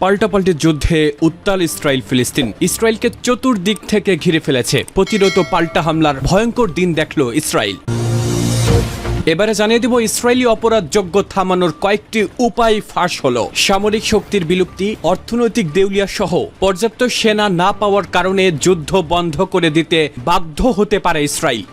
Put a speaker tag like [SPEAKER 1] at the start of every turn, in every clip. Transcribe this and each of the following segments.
[SPEAKER 1] পাল্টাপাল্টি যুদ্ধে উত্তাল ইসরায়েল ফিলিস্তিন। ইসরায়েলকে চতুর্দিক থেকে ঘিরে ফেলেছে। প্রতিরোধ ও পাল্টা হামলার ভয়ঙ্কর দিন দেখল ইসরায়েল। এবারে জানিয়ে দিব ইসরায়েলি অপরাধযোগ্য থামানোর কয়েকটি উপায় ফাঁস হলো। সামরিক শক্তির বিলুপ্তি, অর্থনৈতিক দেউলিয়া সহ পর্যাপ্ত সেনা না পাওয়ার কারণে যুদ্ধ বন্ধ করে দিতে বাধ্য হতে পারে ইসরায়েল।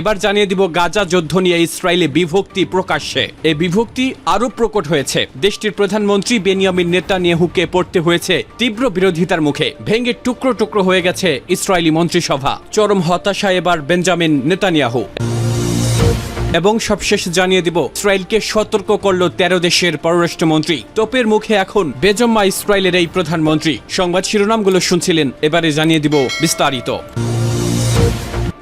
[SPEAKER 1] এবার জানিয়ে দিব গাজা যুদ্ধ নিয়ে ইসরায়েলে বিভক্তি প্রকাশ্যে। এই বিভক্তি আরও প্রকট হয়েছে। দেশটির প্রধানমন্ত্রী বেনিয়ামিন নেতানিয়াহুকে পড়তে হয়েছে তীব্র বিরোধিতার মুখে। ভেঙে টুকরো টুকরো হয়ে গেছে ইসরায়েলি মন্ত্রিসভা। চরম হতাশায় এবার বেঞ্জামিন নেতানিয়াহু। এবং সবশেষ জানিয়ে দিব ইসরায়েলকে সতর্ক করল 13 দেশের পররাষ্ট্রমন্ত্রী। তোপের মুখে এখন বেজম্মা ইসরায়েলের এই প্রধানমন্ত্রী। সংবাদ শিরোনামগুলো শুনছিলেন, এবারে জানিয়ে দিব বিস্তারিত।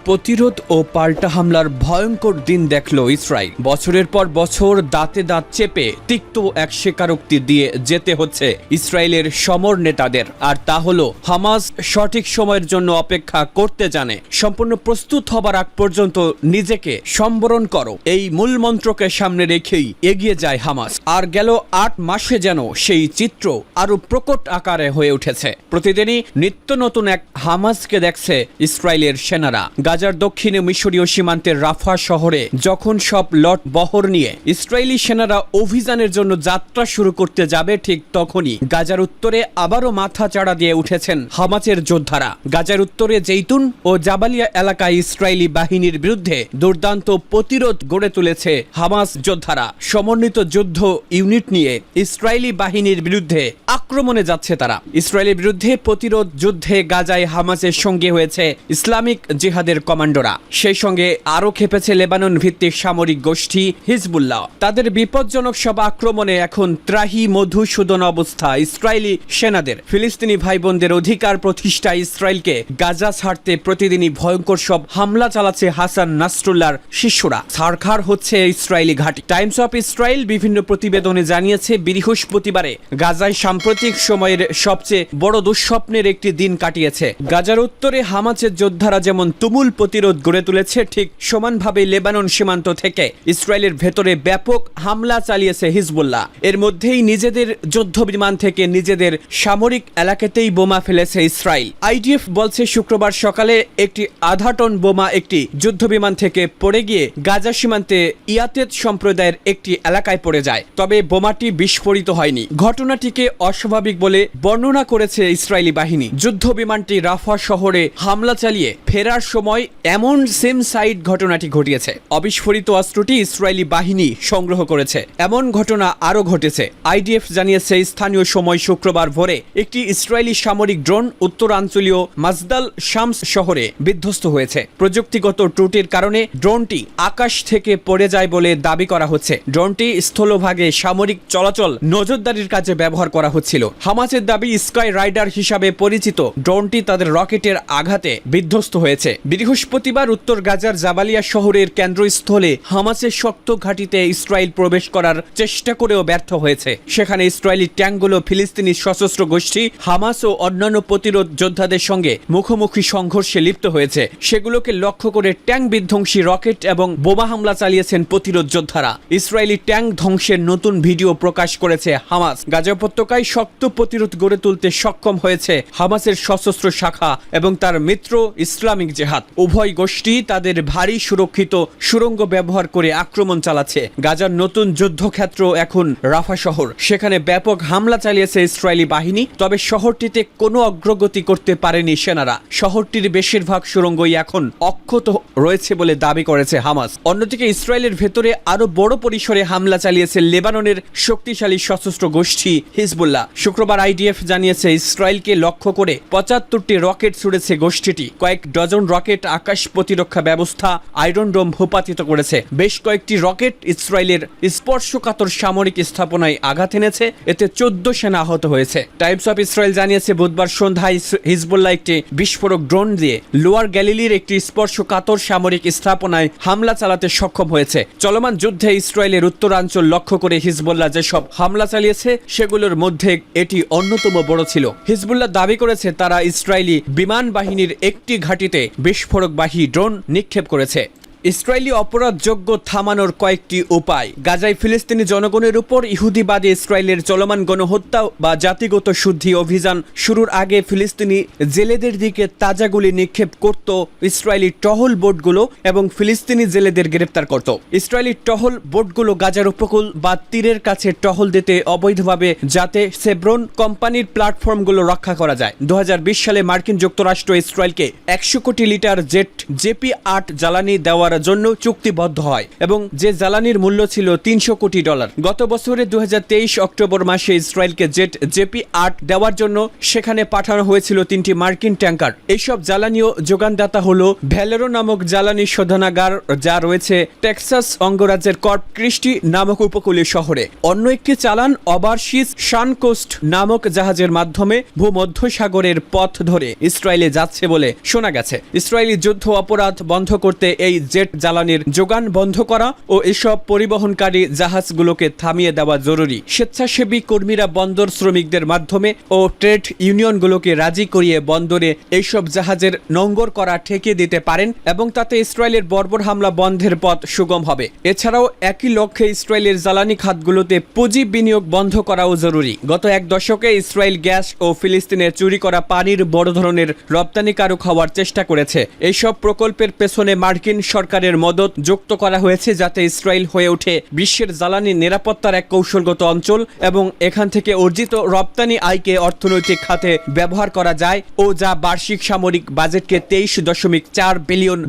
[SPEAKER 1] প্রতিরোধ ও পাল্টা হামলার ভয়ঙ্কর দিন দেখল ইসরায়েল। বছরের পর বছর দাঁতে দাঁত চেপে তিক্ত এক স্বীকারোক্তি দিয়ে যেতে হচ্ছে ইসরায়েলের সমর নেতাদের, আর তা হলো হামাস সঠিক সময়ের জন্য অপেক্ষা করতে জানে। সম্পূর্ণ প্রস্তুত হবার আগ পর্যন্ত নিজেকে সম্বরণ করো, এই মূল মন্ত্রকে সামনে রেখেই এগিয়ে যায় হামাস। আর গেল 8 মাসে যেন সেই চিত্র আরো প্রকট আকারে হয়ে উঠেছে। প্রতিদিনই নিত্য নতুন এক হামাসকে দেখছে ইসরায়েলের সেনারা। গাজার দক্ষিণে মিশরীয় সীমান্তের রাফা শহরে যখন সব লট বহর নিয়ে ইসরায়েলি সেনারা অভিযানের জন্য যাত্রা শুরু করতে যাবে, ঠিক তখনই গাজার উত্তরে আবারও মাথা চাড়া দিয়ে উঠেছেন হামাসের যোদ্ধারা। গাজার উত্তরে জেইতুন ও জাবালিয়া এলাকায় ইসরায়েলি বাহিনীর বিরুদ্ধে দুর্দান্ত প্রতিরোধ গড়ে তুলেছে হামাস যোদ্ধারা। সমন্বিত যুদ্ধ ইউনিট নিয়ে ইসরায়েলি বাহিনীর বিরুদ্ধে আক্রমণে যাচ্ছে তারা। ইসরায়েলের বিরুদ্ধে প্রতিরোধ যুদ্ধে গাজায় হামাসের সঙ্গে হয়েছে ইসলামিক জিহাদের কমান্ডোরা। সেই সঙ্গে আরও খেপেছে লেবানন ভিত্তিক সামরিক গোষ্ঠী হিজবুল্লাহ। তাদের বিপজ্জনক সব আক্রমণে এখন ত্রাহি মধুসূদন অবস্থা ইসরায়েলি সেনাদের। ফিলিস্তিনি ভাই বোনদের অধিকার প্রতিষ্ঠায় ইসরায়েলকে গাজা ছাড়তে প্রতিদিনই ভয়ঙ্কর সব হামলা চালাচ্ছে হাসান নাসরুল্লাহর শিষ্যরা। ছারখার হচ্ছে ইসরায়েলি ঘাঁটি। টাইমস অফ ইসরায়েল বিভিন্ন প্রতিবেদনে জানিয়েছে, বৃহস্পতিবারে গাজায় সাম্প্রতিক সময়ের সবচেয়ে বড় দুঃস্বপ্নের একটি দিন কাটিয়েছে। গাজার উত্তরে হামাসের যোদ্ধারা যেমন তুমুল প্রতিরোধ গড়ে তুলেছে, ঠিক সমানভাবে লেবানন সীমান্ত থেকে ইসরায়েলের ভেতরে ব্যাপক হামলা চালিয়েছে হিজবুল্লাহ। এর মধ্যেই নিজেদের যুদ্ধ বিমান থেকে নিজেদের সামরিক এলাকাতেই বোমা ফেলেছে ইসরায়েল। আইডিএফ বলছে শুক্রবার সকালে একটি আধা টন বোমা একটি যুদ্ধ বিমান থেকে পড়ে গিয়ে গাজা সীমান্তে ইয়াতেদ সম্প্রদায়ের একটি এলাকায় পড়ে যায়। তবে বোমাটি বিস্ফোরিত হয়নি। ঘটনাটিকে অস্বাভাবিক বলে বর্ণনা করেছে ইসরায়েলি বাহিনী। যুদ্ধ বিমানটি রাফা শহরে হামলা চালিয়ে ফেরার সময় এমন সেম সাইড ঘটনাটি ঘটিয়েছে। অবিস্ফোরিত অস্ত্রটি ইসরায়েলি বাহিনী সংগ্রহ করেছে। এমন ঘটনা আরও ঘটেছে। আইডিএফ জানিয়েছে স্থানীয় সময় শুক্রবার ভোরে একটি ইসরায়েলি সামরিক ড্রোন উত্তরাঞ্চলীয় মাজদাল শামস শহরে বিধ্বস্ত হয়েছে। প্রযুক্তিগত ত্রুটির কারণে ড্রোনটি আকাশ থেকে পড়ে যায় বলে দাবি করা হচ্ছে। ড্রোনটি স্থলভাগে সামরিক চলাচল নজরদারির কাজে ব্যবহার করা হচ্ছিল। হামাসের দাবি, স্কাই রাইডার হিসাবে পরিচিত ড্রোনটি তাদের রকেটের আঘাতে বিধ্বস্ত হয়েছে। বৃহস্পতিবার উত্তর গাজার জাবালিয়া শহরের কেন্দ্রস্থলে হামাসের শক্ত ঘাঁটিতে ইসরায়েল প্রবেশ করার চেষ্টা করেও ব্যর্থ হয়েছে। সেখানে ইসরায়েলি ট্যাঙ্কগুলো ফিলিস্তিনি সশস্ত্র গোষ্ঠী হামাস ও অন্যান্য প্রতিরোধ যোদ্ধাদের সঙ্গে মুখোমুখি সংঘর্ষে লিপ্ত হয়েছে। সেগুলোকে লক্ষ্য করে ট্যাঙ্ক বিধ্বংসী রকেট এবং বোমা হামলা চালিয়েছেন প্রতিরোধ যোদ্ধারা। ইসরায়েলি ট্যাঙ্ক ধ্বংসের নতুন ভিডিও প্রকাশ করেছে হামাস। গাজা উপত্যকায় শক্ত প্রতিরোধ গড়ে তুলতে সক্ষম হয়েছে হামাসের সশস্ত্র শাখা এবং তার মিত্র ইসলামিক জিহাদ। উভয় গোষ্ঠী তাদের ভারী সুরক্ষিত সুড়ঙ্গ ব্যবহার করে আক্রমণ চালাচ্ছে। গাজার নতুন যুদ্ধক্ষেত্র এখন রাফা শহর। সেখানে ব্যাপক হামলা চালিয়েছে ইসরায়েলি বাহিনী, তবে শহরটিতে কোনো অগ্রগতি করতে পারেনি সেনারা। শহরটির বেশিরভাগ সুড়ঙ্গই এখন অক্ষত রয়েছে বলে দাবি করেছে হামাস। অন্যদিকে ইসরায়েলের ভেতরে আরো বড় পরিসরে হামলা চালিয়েছে লেবাননের শক্তিশালী সশস্ত্র গোষ্ঠী হিজবুল্লাহ। শুক্রবার আইডিএফ জানিয়েছে, ইসরায়েলকে লক্ষ্য করে 75টি রকেট ছুড়েছে গোষ্ঠীটি। কয়েক ডজন রকেট আকাশ প্রতিরক্ষা ব্যবস্থা আয়রন ডোম ভূপাতিত করেছে। বেশ কয়েকটি রকেট ইসরায়েলের স্পর্শকাতর সামরিক স্থাপনায় আঘাত এনেছে। এতে 14 সেনা আহত হয়েছে। টাইমস অফ ইসরায়েল জানিয়েছে, বুধবার সন্ধ্যায় হিজবুল্লাহ একটি বিস্ফোরক ড্রোন দিয়ে লোয়ার গ্যালিলির একটি স্পর্শকাতর সামরিক স্থাপনায় হামলা চালাতে সক্ষম হয়েছে। চলমান যুদ্ধে ইসরায়েলের উত্তরাঞ্চল লক্ষ্য করে হিজবুল্লাহ যেসব হামলা চালিয়েছে সেগুলোর মধ্যে এটি অন্যতম বড় ছিল। হিজবুল্লাহ দাবি করেছে, তারা ইসরায়েলি বিমান বাহিনীর একটি ঘাঁটিতে বিস্ফোরকবাহী ড্রোন নিক্ষেপ করেছে। ইসরায়েলি অপরাধযোগ্য থামানোর কয়েকটি উপায়। গাজায় ফিলিস্তিনি জনগণের উপর ইহুদিবাদী ইসরায়েলের চলমান গণহত্যা বা জাতিগত শুদ্ধি অভিযান শুরুর আগে ফিলিস্তিনি জেলেদের দিকে তাজা গুলি নিক্ষেপ করত ইসরায়েলি টহল বোটগুলো এবং ফিলিস্তিনি জেলেদের গ্রেপ্তার করত। ইসরায়েলি টহল বোটগুলো গাজার উপকূল বা তীরের কাছে টহল দিতে অবৈধভাবে, যাতে সেব্রন কোম্পানির প্ল্যাটফর্মগুলো রক্ষা করা যায়। 2020 সালে মার্কিন যুক্তরাষ্ট্র ইসরায়েলকে 100 কোটি লিটার JP-8 জ্বালানি দেওয়ার জন্য চুক্তিবদ্ধ হয় এবং যে জ্বালানির মূল্য ছিল $300 কোটি। গত বছরের 2023 অক্টোবর মাসে ইসরায়েলকে JP-8 দেওয়ার জন্য সেখানে পাঠানো হয়েছিল 3টি মার্কিন ট্যাঙ্কার। এইসব জ্বালানিও যোগানদাতা হলো ভ্যালেরো নামক জ্বালানি শোধনাগার, যা রয়েছে টেক্সাস অঙ্গরাজ্যের কর্প ক্রিস্টি নামক উপকূলীয় শহরে। অন্য একটি চালান ওভারসিজ সানকোস্ট নামক জাহাজের মাধ্যমে ভূমধ্যসাগরের পথ ধরে ইসরায়েলে যাচ্ছে বলে শোনা গেছে। ইসরায়েলি যুদ্ধ অপরাধ বন্ধ করতে এই জেট জ্বালানির যোগান বন্ধ করা ও এসব পরিবহনকারী জাহাজগুলোকে থামিয়ে দেওয়া জরুরি। স্বেচ্ছাসেবী কর্মীরা বন্দর শ্রমিকদের মাধ্যমে ও ট্রেড ইউনিয়নগুলোকে রাজি করিয়ে বন্দরে এইসব জাহাজের নোঙ্গর করা ঠেকিয়ে দিতে পারেন এবং তাতে ইসরায়েলের বর্বর হামলা বন্ধের পথ সুগম হবে। এছাড়াও একই লক্ষ্যে ইসরায়েলের জ্বালানি খাতগুলোতে পুঁজি বিনিয়োগ বন্ধ করাও জরুরি। গত এক দশকে ইসরায়েল গ্যাস ও ফিলিস্তিনের চুরি করা পানির বড় ধরনের রপ্তানিকারক হওয়ার চেষ্টা করেছে। এইসব প্রকল্পের পেছনে মার্কিন সরকারের মদত যুক্ত করা হয়েছে, যাতে ইসরায়েল হয়ে ওঠে বিশ্বের জ্বালানি নিরাপত্তার এক কৌশলগত অঞ্চল এবং এখান থেকে অর্জিত রপ্তানি আয়কে অর্থনৈতিক খাতে ব্যবহার করা যায় ও যা বার্ষিক সামরিক বাজেটকে $23.4 বিলিয়ন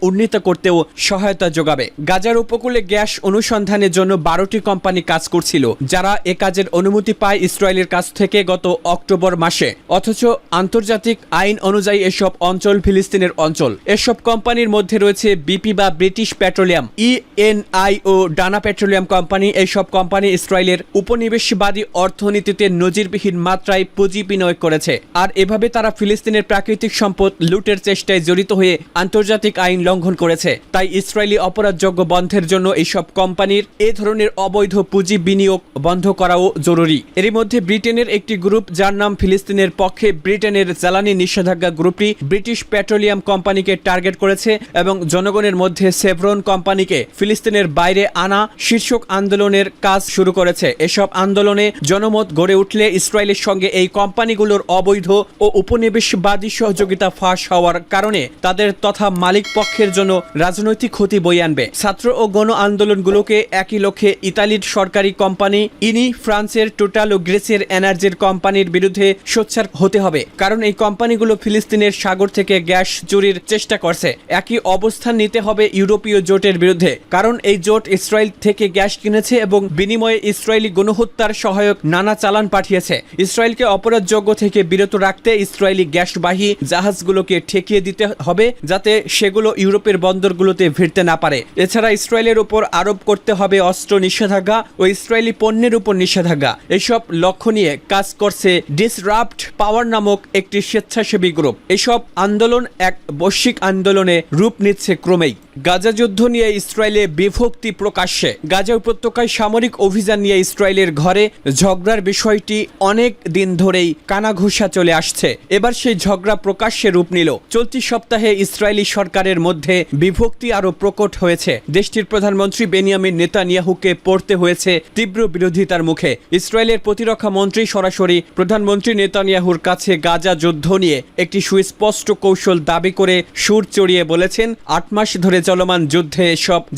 [SPEAKER 1] উন্নীত করতেও সহায়তা যোগাবে। গাজার উপকূলে গ্যাস অনুসন্ধানের জন্য 12টি কোম্পানি কাজ করছিল, যারা এ কাজের অনুমতি পায় ইসরায়েলের কাছ থেকে গত অক্টোবর মাসে। অথচ আন্তর্জাতিক আইন অনুযায়ী এসব অঞ্চল ফিলিস্তিনের অঞ্চল। এসব কোম্পানির মধ্যে রয়েছে BP বা ব্রিটিশ পেট্রোলিয়াম, ENI ও ডানা পেট্রোলিয়াম কোম্পানি। এইসব কোম্পানি ইসরায়েলের উপনিবেশবাদী অর্থনীতিতে নজিরবিহীন মাত্রায় পুঁজি বিনিয়োগ করেছে, আর এভাবে তারা ফিলিস্তিনের প্রাকৃতিক সম্পদ লুটের চেষ্টায় জড়িত হয়ে আন্তর্জাতিক আইন লঙ্ঘন করেছে। তাই ইসরায়েলি অপরাধযোগ্য বন্ধের জন্য এইসব কোম্পানির এ ধরনের অবৈধ পুঁজি বিনিয়োগ বন্ধ করাও জরুরি। এরই মধ্যে ব্রিটেনের একটি গ্রুপ, যার নাম ফিলিস্তিনের পক্ষে ব্রিটেনের জ্বালানি নিষেধাজ্ঞা গ্রুপটি, ব্রিটিশ পেট্রোলিয়াম কোম্পানিকে টার্গেট করেছে এবং জনগণের মধ্যে সেভরন কোম্পানিকে ফিলিস্তিনের বাইরে আনা শীর্ষক আন্দোলনের কাজ শুরু করেছে। এসব আন্দোলনে জনমত গড়ে উঠলে ইসরায়েলের সঙ্গে এই কোম্পানিগুলোর অবৈধ ও উপনিবেশবাদী সহযোগিতা ফাঁস হওয়ার কারণে তাদের তথা মালিক পক্ষের জন্য রাজনৈতিক ক্ষতি বয়ে আনবে। ছাত্র ও গণ আন্দোলনগুলোকে একই লক্ষ্যে ইতালির সরকারি কোম্পানি ইনি, ফ্রান্সের টোটাল ও গ্রিসের এনার্জির কোম্পানির বিরুদ্ধে সোচ্চার হতে হবে, কারণ এই কোম্পানিগুলো ফিলিস্তিনের সাগর থেকে গ্যাস চুরির চেষ্টা করছে। একই অবস্থান নিতে হবে ইউরোপীয় জোটের বিরুদ্ধে, কারণ এই জোট ইসরায়েল থেকে গ্যাস কিনেছে এবং বিনিময়ে ইসরায়েলি গণহত্যার সহায়ক নানা চালান পাঠিয়েছে। ইসরায়েলকে অপরাধযোগ্য থেকে বিরত রাখতে ইসরায়েলি গ্যাসবাহী জাহাজগুলোকে ঠেকিয়ে দিতে হবে, যাতে সেগুলো ইউরোপের বন্দরগুলোতে ভিড়তে না পারে। এছাড়া ইসরায়েলের উপর আরোপ করতে হবে অস্ত্র নিষেধাজ্ঞা ও ইসরায়েলি পণ্যের উপর নিষেধাজ্ঞা। এসব লক্ষ্য নিয়ে কাজ করছে ডিসরাপ্ট পাওয়ার নামক একটি স্বেচ্ছাসেবী গ্রুপ। এসব আন্দোলন এক বৈশ্বিক আন্দোলনে রূপ নিচ্ছে ক্রমেই। গাজা যুদ্ধ নিয়ে ইসরায়েলে বিভক্তি প্রকাশ্যে। গাজা উপত্যকায় সামরিক অভিযান নিয়ে ইসরায়েলের ঘরে ঝগড়ার বিষয়টি অনেক দিন ধরেই কানাঘুষা চলে আসছে। এবার সেই ঝগড়া প্রকাশ্যে রূপ নিল। চলতি সপ্তাহে ইসরায়েলি সরকারের মধ্যে বিভক্তি আরো প্রকট হয়েছে। দেশটির প্রধানমন্ত্রী বেনিয়ামিন নেতানিয়াহুকে পড়তে হয়েছে তীব্র বিরোধিতার মুখে। ইসরায়েলের প্রতিরক্ষা মন্ত্রী সরাসরি প্রধানমন্ত্রী নেতানিয়াহুর কাছে গাজা যুদ্ধ নিয়ে একটি সুস্পষ্ট কৌশল দাবি করে সুর চড়িয়ে বলেছেন, 8 মাস ধরে চলমান যুদ্ধে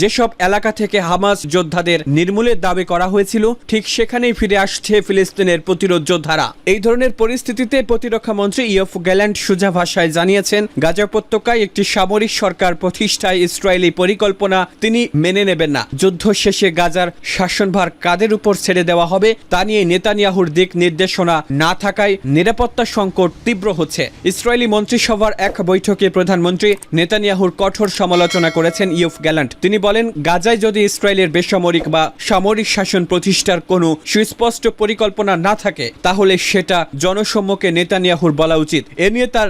[SPEAKER 1] যেসব এলাকা থেকে হামাস যোদ্ধাদের নির্মূলের দাবি করা হয়েছিল, ঠিক সেখানেই ফিরে আসছে ফিলিস্তিনের প্রতিরোধ যোদ্ধারা। এই ধরনের পরিস্থিতিতে প্রতিরক্ষা মন্ত্রী ইয়োফ গ্যালান্ট সোজা ভাষায় জানিয়েছেন, গাজা উপত্যকায় একটি সামরিক সরকার প্রতিষ্ঠায় ইসরায়েলি পরিকল্পনা তিনি মেনে নেবেন না। যুদ্ধ শেষে গাজার শাসনভার কাদের উপর ছেড়ে দেওয়া হবে তা নিয়ে নেতানিয়াহুর দিক নির্দেশনা না থাকায় নিরাপত্তা সংকট তীব্র হচ্ছে। ইসরায়েলি মন্ত্রিসভার এক বৈঠকে প্রধানমন্ত্রী নেতানিয়াহুর কঠোর সমালোচনা করেছেন ইয়োফ গ্যালান্ট। তিনি বলেন, গাজায় যদি ইসরায়েলের বেসামরিক বা সামরিক শাসন প্রতিষ্ঠার কোনো সুস্পষ্ট পরিকল্পনা না থাকে, তাহলে সেটা জনসম্মুখে নেতানিয়াহুর বলা উচিত। এ নিয়ে তার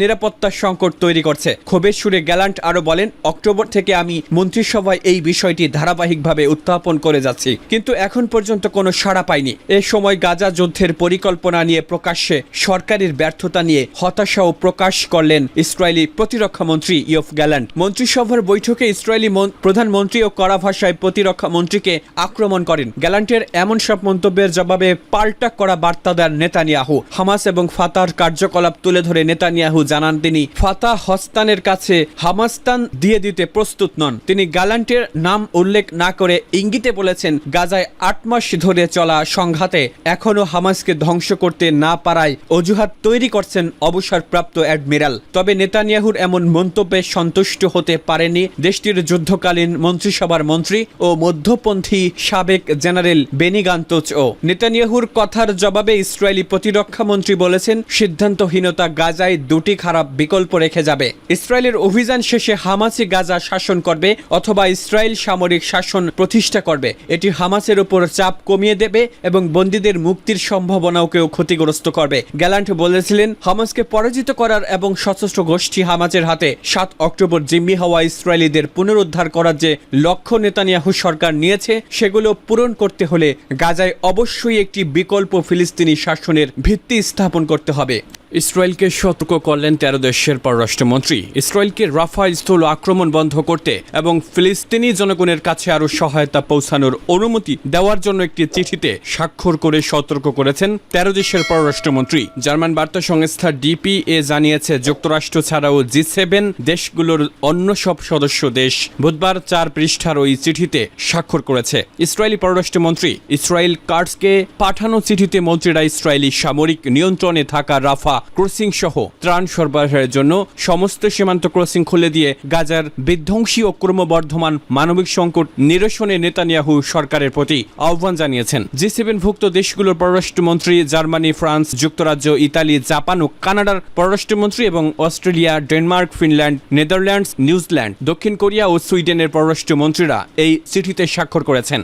[SPEAKER 1] নিরাপত্তা সংকট তৈরি করছে। ক্ষোভের সুরে গ্যালান্ট আরো বলেন, অক্টোবর থেকে আমি মন্ত্রিসভায় এই বিষয়টি ধারাবাহিকভাবে উত্থাপন করে যাচ্ছি, কিন্তু এখন পর্যন্ত কোনো সাড়া পাইনি। এ সময় গাজা যুদ্ধের পরিকল্পনা নিয়ে প্রকাশ্যে সরকারের ব্যর্থতা নিয়ে হতাশাও প্রকাশ করলেন ইসরায়েলি প্রতিরক্ষা মন্ত্রী ইয়োফ গ্যালান্ট। মন্ত্রিসভা মন্ত্রিসভার বৈঠকে ইসরায়েলি প্রধানমন্ত্রীও কড়া ভাষায় প্রতিরক্ষা মন্ত্রীকে আক্রমণ করেন। গ্যালান্টের এমন সব মন্তব্যের জবাবে পাল্টা করা বার্তা দেন নেতানিয়াহু। হামাস এবং ফাতার কার্যকলাপ তুলে ধরে নেতানিয়াহু জানান তিনি ফাতাহ হস্তানের কাছে হামাস্তান দিয়ে দিতে প্রস্তুত নন। তিনি গ্যালান্টের নাম উল্লেখ না করে ইঙ্গিতে বলেছেন, গাজায় 8 মাস ধরে চলা সংঘাতে এখনও হামাসকে ধ্বংস করতে না পারায় অজুহাত তৈরি করছেন অবসরপ্রাপ্ত অ্যাডমিরাল। তবে নেতানিয়াহুর এমন মন্তব্যে সন্তুষ্ট হতে পারেনি দেশটির যুদ্ধকালীন মন্ত্রিসভার মন্ত্রী ও মধ্যপন্থী সাবেক জেনারেল বেনি গান্তোচও। নেতানিয়াহুর কথার জবাবে ইসরায়েলি প্রতিরক্ষা মন্ত্রী বলেছেন, সিদ্ধান্তহীনতা গাজায় দুটি খারাপ বিকল্প রেখে যাবে। ইসরায়েলের অভিযান শেষে হামাসই গাজা শাসন করবে অথবা ইসরায়েল সামরিক শাসন প্রতিষ্ঠা করবে। এটি হামাসের উপর চাপ কমিয়ে দেবে এবং বন্দীদের মুক্তির সম্ভাবনাকেও ক্ষতিগ্রস্ত করবে। গ্যালান্ট বলেছিলেন, হামাসকে পরাজিত করার এবং সশস্ত্র গোষ্ঠী হামাসের হাতে 7 অক্টোবর জিম্মি হওয়া ইসরায়েলিদের পুনরুদ্ধার করার যে লক্ষ্য নেতানিয়াহু সরকার নিয়েছে সেগুলো পূরণ করতে হলে গাজায় অবশ্যই একটি বিকল্প ফিলিস্তিনি শাসনের ভিত্তি স্থাপন করতে হবে। ইসরায়েলকে সতর্ক করলেন 13 দেশের পররাষ্ট্রমন্ত্রী। ইসরায়েলকে রাফা স্থল আক্রমণ বন্ধ করতে এবং ফিলিস্তিনি জনগণের কাছে আরও সহায়তা পৌঁছানোর অনুমতি দেওয়ার জন্য একটি চিঠিতে স্বাক্ষর করে সতর্ক করেছেন 13 দেশের পররাষ্ট্রমন্ত্রী। জার্মান বার্তা সংস্থা ডিপিএ জানিয়েছে, যুক্তরাষ্ট্র ছাড়াও G7 দেশগুলোর অন্য সব সদস্য দেশ বুধবার 4 পৃষ্ঠার ওই চিঠিতে স্বাক্ষর করেছে। ইসরায়েলি পররাষ্ট্রমন্ত্রী ইসরায়েল কার্টসকে পাঠানো চিঠিতে মন্ত্রীরা ইসরায়েলি সামরিক নিয়ন্ত্রণে থাকা রাফা ক্রসিং সহ ত্রাণ সরবরাহের জন্য সমস্ত সীমান্ত ক্রসিং খুলে দিয়ে গাজার বিধ্বংসী ও ক্রমবর্ধমান মানবিক সংকট নিরসনে নেতানিয়াহু সরকারের প্রতি আহ্বান জানিয়েছেন। G7 ভুক্ত দেশগুলোর পররাষ্ট্রমন্ত্রী জার্মানি, ফ্রান্স, যুক্তরাজ্য, ইতালি, জাপান ও কানাডার পররাষ্ট্রমন্ত্রী এবং Australia, Denmark, Finland, Netherlands, New Zealand, দক্ষিণ কোরিয়া ও সুইডেনের পররাষ্ট্রমন্ত্রীরা এই চিঠিতে স্বাক্ষর করেছেন।